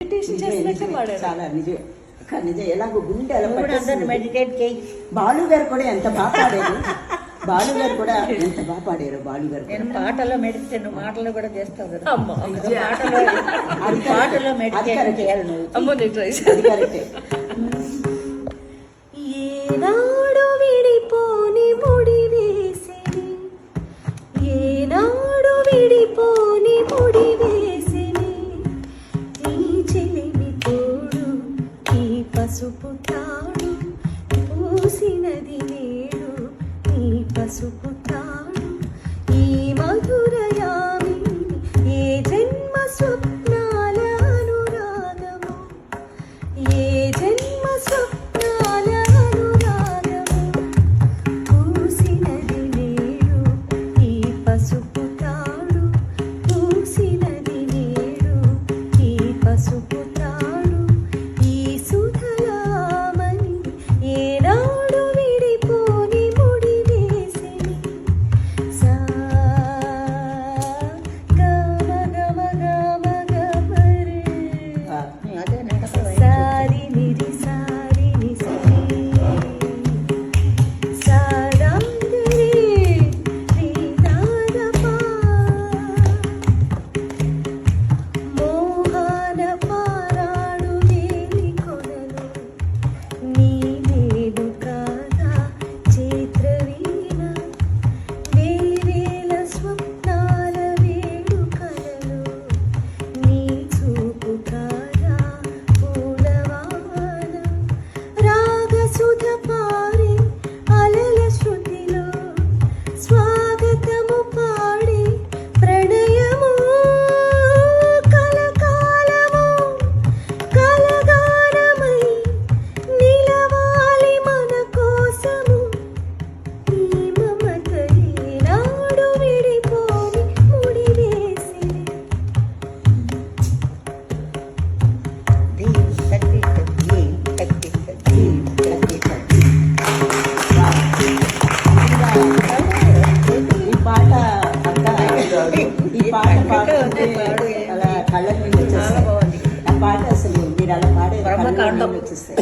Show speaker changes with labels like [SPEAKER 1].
[SPEAKER 1] Meditation చేసినట్టే పాడారు.
[SPEAKER 2] చాలా నిజం నిజం. ఎలాగో గుండె అలా
[SPEAKER 3] మెడిటేట్ చేయి.
[SPEAKER 2] బాలు గారు కూడా ఎంత బాగా పాడారు. బాలు గారు కూడా ఎంత బాగా పాడారు. బాలు గారు
[SPEAKER 3] నేను పాటలో మెడిటేషన్, మాటలు కూడా చేస్తావు కదా.
[SPEAKER 1] అమ్మ
[SPEAKER 3] పాటలో మెడిటేషన్ చేయాలి నువ్వు.
[SPEAKER 1] అమ్మో నేను ట్రై
[SPEAKER 2] అది కరెక్టే.
[SPEAKER 1] ఏనాడు విడిపోని ముడి వేసిని, ఏనాడు విడిపోని ముడి వేసిని, ఈ చెలిమి తోడు ఈ పసుపు తాడు పూసినది నేడు, ఈ పసుపు తాడు ఈ మధురయామిని, ఏ జన్మ స్వప్నాల అనురాగము, ఏ జన్మ స్వప్నాల అనురాగము, పూసినది నేడు ఈ పసుపు తాడు, పూసినది నేడు ఈ పసుపు తాడు, ఈ సుధలామణి ఏనాడు విడిపోని ముడి వేసిని, సా గమ గమ గమ గమరే,
[SPEAKER 3] అదే నాటకం.
[SPEAKER 1] సారి నిరి సారి ని సరి, సారాంగరే శ్రీనాథపా, మోహన పారాడు వేలి కొనలు, నీవేను కాదా చైత్రవీణ, వేవేల స్వప్నాల వేడుకలలో, నీ చూపు కాదా పూలవాన, రాగసుధ పారి అలల శృతిలో, స్వాగతము పాడి ప్రణయము, కలకాలము కలగానమై నిలవాలి మన కోసము, ఈ మమత ఏనాడు విడిపోని ముడి వేసిని.
[SPEAKER 3] ధీం శక్తి శక్తి శక్తి శక్తి శక్తి శక్తి.
[SPEAKER 2] ఈ పాట అంతా ఈ పాట పాడుతుంటే అలా కళ్ళ నీళ్ళు
[SPEAKER 3] చాలా
[SPEAKER 2] వచ్చేస్తాయి.
[SPEAKER 3] బాగుంది.
[SPEAKER 2] ఆ పాట అసలు మీరు అలా పాడే కళ్ళ
[SPEAKER 3] బ్రహ్మకాండం.
[SPEAKER 2] నీళ్ళు వచ్చేస్తాయి.